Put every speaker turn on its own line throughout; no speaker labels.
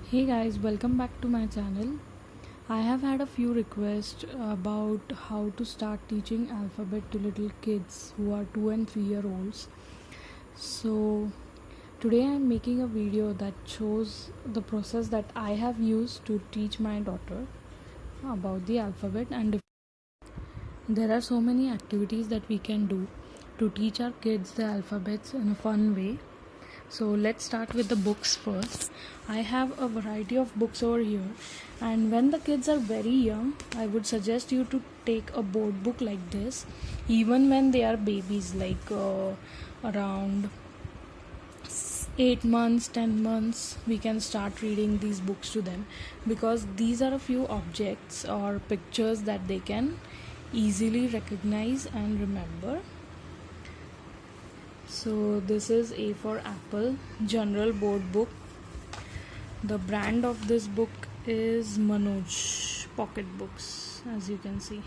Hey guys, welcome back to my channel. I have had a few requests about how to start teaching alphabet to little kids who are 2 and 3 year olds. So today I am making a video that shows the process that I have used to teach my daughter about the alphabet, and there are so many activities that we can do to teach our kids the alphabets in a fun way. So let's start with the books first. I have a variety of books over here, and when the kids are very young, I would suggest you to take a board book like this. Even when they are babies, like around 8 months, 10 months, we can start reading these books to them, because these are a few objects or pictures that they can easily recognize and remember. So this is A for Apple general board book. The brand of this book is Manoj Pocket Books, as you can see.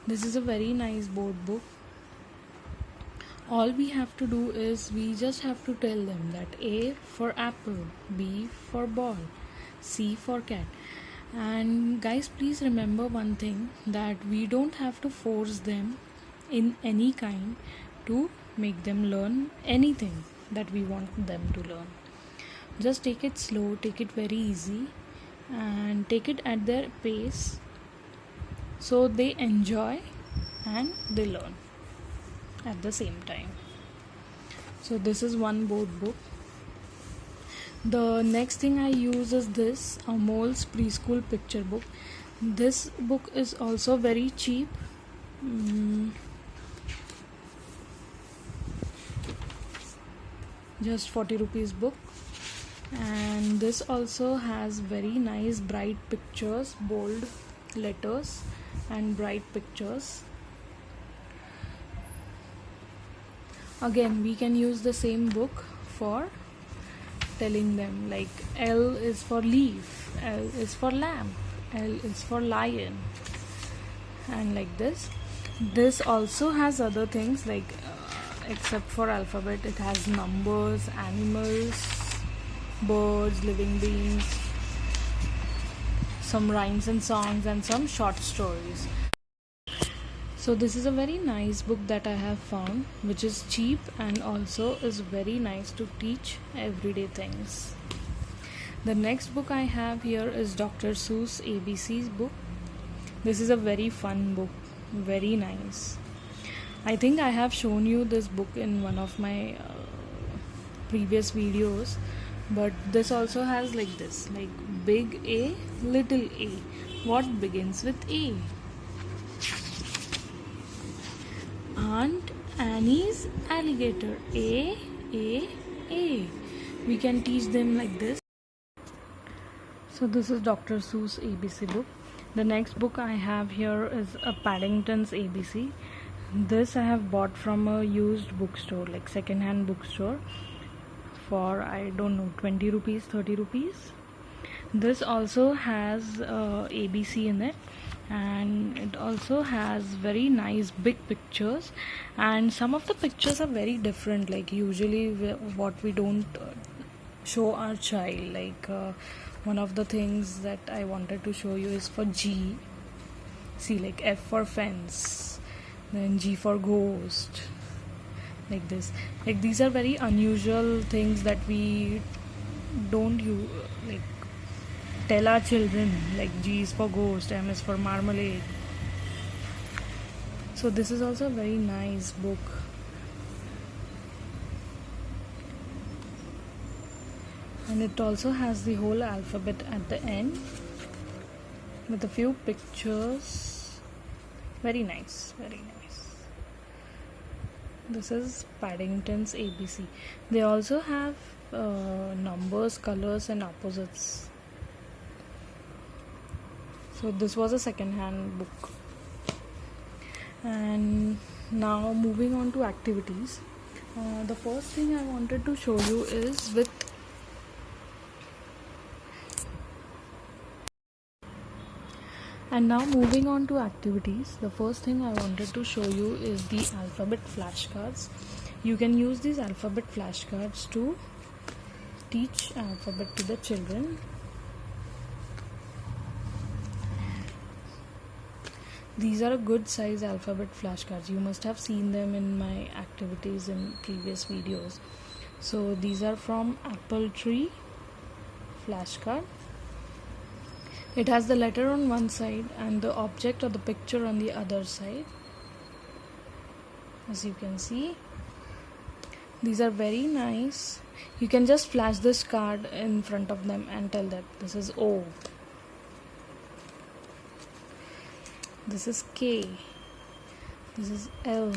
This is a very nice board book. All we have to do is we just have to tell them that A for apple, B for ball, C for cat. And guys, please remember one thing, that we don't have to force them in any kind to make them learn anything that we want them to learn. Just take it slow, take it very easy, and take it at their pace so they enjoy and they learn at the same time. So this is one board book. The next thing I use is this Amol's preschool picture book. This book is also very cheap. Just 40 rupees book, and this also has very nice bright pictures, bold letters and bright pictures. Again, we can use the same book for telling them, like L is for leaf, L is for lamp, L is for lion, and like this. This also has other things, like except for alphabet, it has numbers, animals, birds, living beings, some rhymes and songs, and some short stories. So this is a very nice book that I have found, which is cheap and also is very nice to teach everyday things. The next book I have here is Dr. Seuss ABC's book. This is a very fun book, very nice. I think I have shown you this book in one of my previous videos, but this also has like this, like big A, little a. What begins with A? Aunt Annie's alligator. A, A, A. We can teach them like this. So this is Dr. Seuss ABC book. The next book I have here is a Paddington's ABC. This I have bought from a used bookstore, like second-hand bookstore, for I don't know, 20 rupees, 30 rupees. This also has ABC in it, and it also has very nice big pictures, and some of the pictures are very different, like usually what we don't show our child. Like one of the things that I wanted to show you is for G. See, like F for fence, then G for ghost, like this. Like these are very unusual things that we don't like tell our children, like G is for ghost, M is for marmalade. So this is also a very nice book. And it also has the whole alphabet at the end with a few pictures. Very nice, very nice. This is Paddington's ABC. They also have numbers, colors and opposites. So this was a second-hand book. And now moving on to activities. The first thing I wanted to show you is with And now moving on to activities, the first thing I wanted to show you is the alphabet flashcards. You can use these alphabet flashcards to teach alphabet to the children. These are a good size alphabet flashcards. You must have seen them in my activities in previous videos. So these are from Apple Tree flashcard. It has the letter on one side and the object or the picture on the other side. As you can see, these are very nice. You can just flash this card in front of them and tell that this is O, this is K, this is L,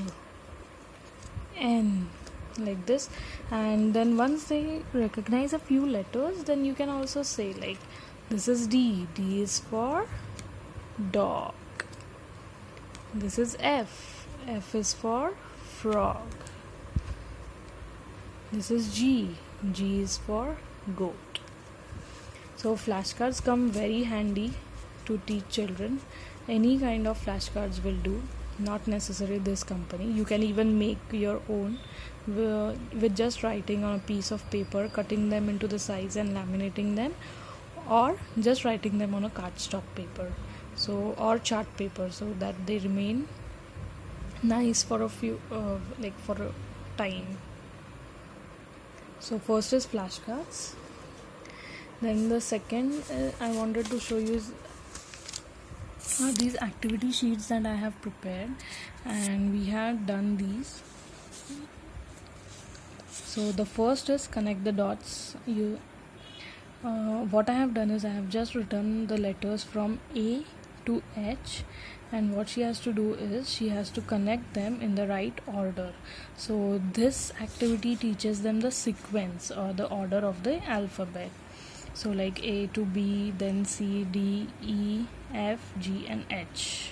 N, like this. And then once they recognize a few letters, then you can also say like this is D, D is for dog. This is F, F is for frog. This is G, G is for goat. So flashcards come very handy to teach children. Any kind of flashcards will do, not necessarily this company. You can even make your own with just writing on a piece of paper, cutting them into the size and laminating them, or just writing them on a cardstock paper, so or chart paper, so that they remain nice for a few for a time. So first is flashcards. Then the second I wanted to show you is these activity sheets that I have prepared, and we have done these. So the first is connect the dots. What I have done is I have just written the letters from A to H, and what she has to do is she has to connect them in the right order. So this activity teaches them the sequence or the order of the alphabet. So like A to B, then C, D, E, F, G and H.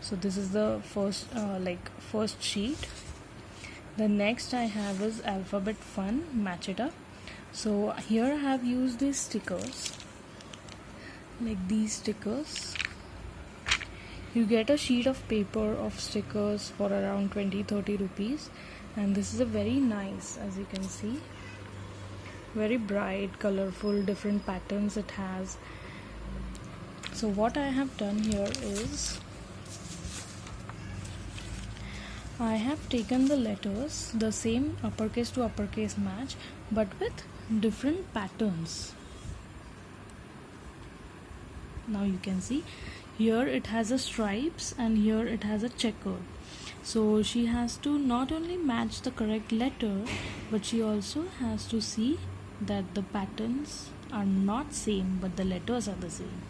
So this is the first sheet. The next I have is alphabet fun, match it up. So here I have used these stickers, like these stickers. You get a sheet of paper of stickers for around 20-30 rupees, and this is a very nice, as you can see, very bright, colorful, different patterns it has. So what I have done here is I have taken the letters, the same uppercase to uppercase match, but with different patterns. Now you can see here it has a stripes and here it has a checker. So she has to not only match the correct letter, but she also has to see that the patterns are not same but the letters are the same.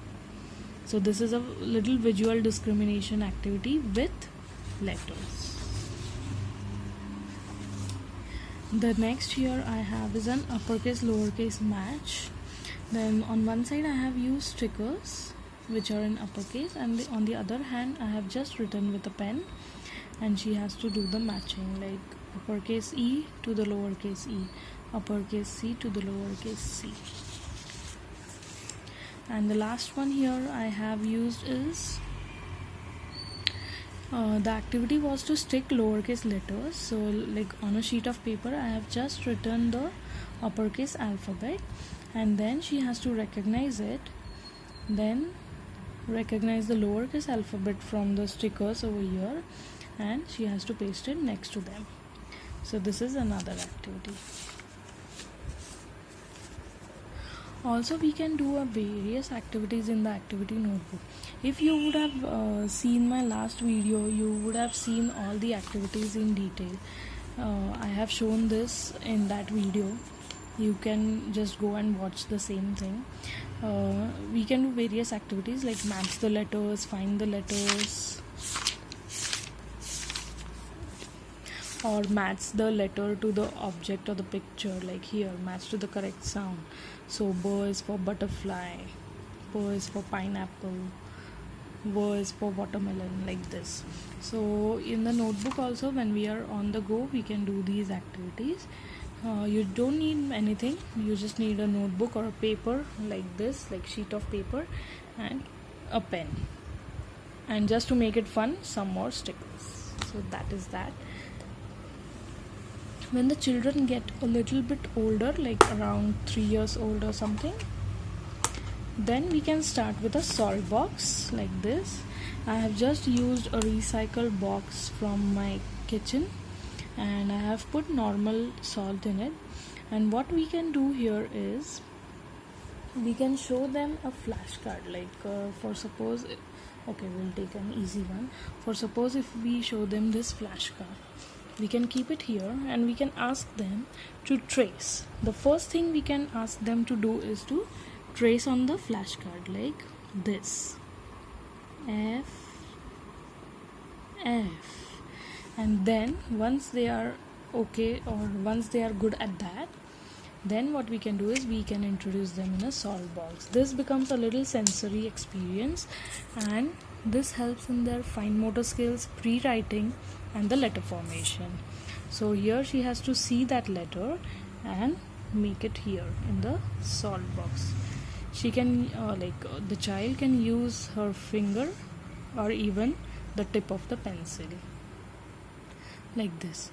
So this is a little visual discrimination activity with letters. The next here I have is an uppercase lowercase match. Then on one side I have used stickers which are in uppercase, and on the other hand I have just written with a pen, and she has to do the matching, like uppercase E to the lowercase e, uppercase C to the lowercase c. And the last one here I have used is the activity was to stick lowercase letters. So like on a sheet of paper I have just written the uppercase alphabet, and then she has to recognize it, then recognize the lowercase alphabet from the stickers over here, and she has to paste it next to them. So this is another activity. Also we can do various activities in the activity notebook. If you would have seen my last video, you would have seen all the activities in detail. I have shown this in that video. You can just go and watch the same thing. We can do various activities like match the letters, find the letters, or match the letter to the object or the picture, like here match to the correct sound. So B is for butterfly, P is for pineapple, V is for watermelon, like this. So in the notebook also, when we are on the go, we can do these activities. You don't need anything, you just need a notebook or a paper like this, like sheet of paper, and a pen, and just to make it fun, some more stickers. So that is that. When the children get a little bit older, like around 3 years old or something, then we can start with a salt box like this. I have just used a recycled box from my kitchen, and I have put normal salt in it. And what we can do here is we can show them a flashcard, like for suppose, okay, we'll take an easy one. For suppose if we show them this flashcard, we can keep it here and we can ask them to trace. The first thing we can ask them to do is to trace on the flashcard like this, F, F. And then once they are okay, or once they are good at that, then what we can do is we can introduce them in a salt box. This becomes a little sensory experience, and this helps in their fine motor skills, pre-writing and the letter formation. So here she has to see that letter and make it here in the salt box. She can the child can use her finger or even the tip of the pencil like this,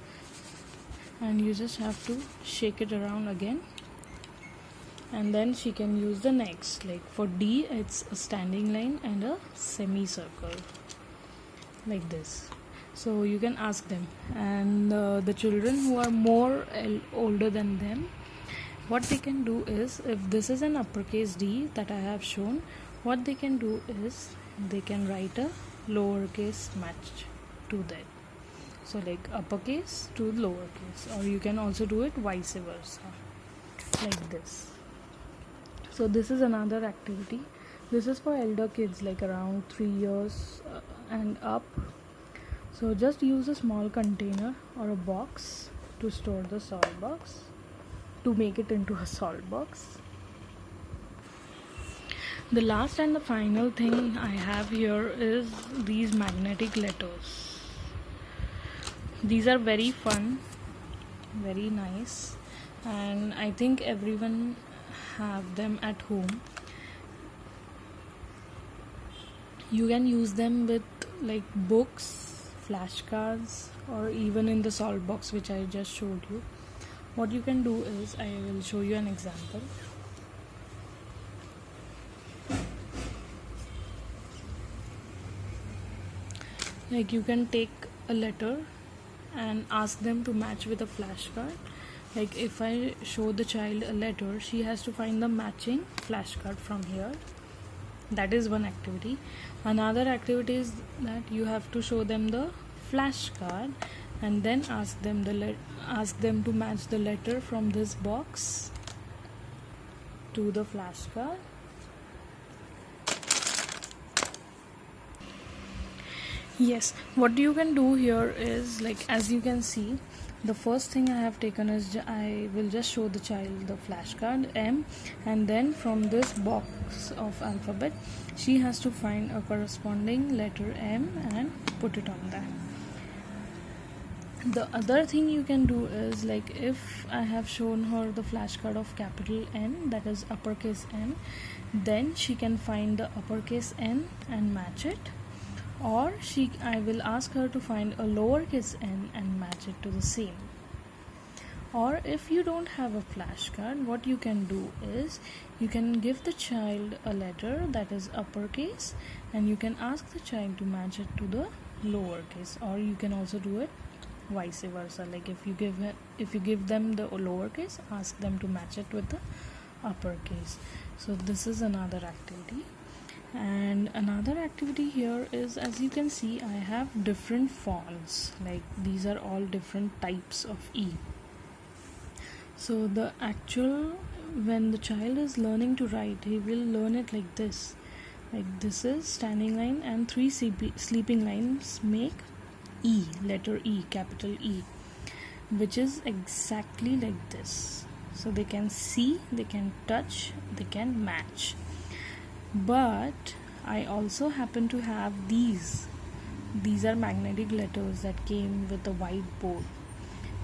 and you just have to shake it around again, and then she can use the next. Like for D, it's a standing line and a semicircle like this. So you can ask them, and the children who are more older than them, what they can do is, if this is an uppercase D that I have shown, what they can do is they can write a lowercase match to that. So like uppercase to lowercase, or you can also do it vice versa like this. So this is another activity. This is for elder kids, like around 3 years and up. So just use a small container or a box to store the salt box, to make it into a salt box. The last and the final thing I have here is these magnetic letters. These are very fun, very nice, and I think everyone have them at home. You can use them with like books, flashcards, or even in the salt box which I just showed you. What you can do is, I will show you an example. Like you can take a letter and ask them to match with a flashcard. Like if I show the child a letter, she has to find the matching flashcard from here. That is one activity. Another activity is that you have to show them the flashcard and then ask them to match the letter from this box to the flashcard. Yes, what you can do here is, like as you can see, the first thing I have taken is I will just show the child the flashcard M, and then from this box of alphabet she has to find a corresponding letter M and put it on that. The other thing you can do is, like if I have shown her the flashcard of capital N, that is uppercase N, then she can find the uppercase N and match it. Or I will ask her to find a lowercase n and match it to the same. Or if you don't have a flashcard, what you can do is you can give the child a letter that is uppercase and you can ask the child to match it to the lowercase. Or you can also do it vice versa. Like if you give them the lowercase, ask them to match it with the uppercase. So this is another activity. And another activity here is, as you can see, I have different fonts. Like these are all different types of E. So when the child is learning to write, he will learn it like this. Like this is standing line and 3 sleeping lines make E, letter E, capital E, which is exactly like this. So they can see, they can touch, they can match. But I also happen to have these are magnetic letters that came with a white board.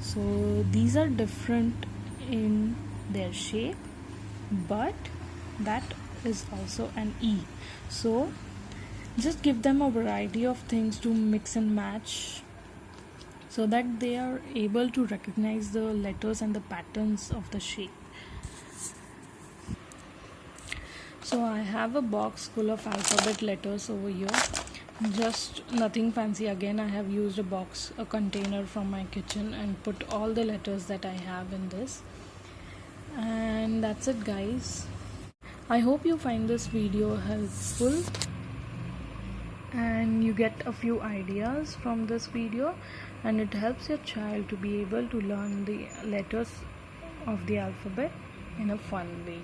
So these are different in their shape, but that is also an E. So just give them a variety of things to mix and match so that they are able to recognize the letters and the patterns of the shape. So I have a box full of alphabet letters over here, just nothing fancy. Again, I have used a container from my kitchen and put all the letters that I have in this. And that's it, guys. I hope you find this video helpful and you get a few ideas from this video, and it helps your child to be able to learn the letters of the alphabet in a fun way.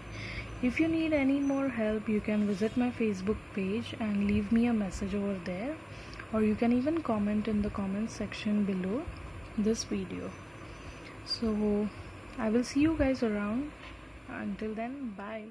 If you need any more help, you can visit my Facebook page and leave me a message over there, or you can even comment in the comment section below this video. So I will see you guys around. Until then, bye.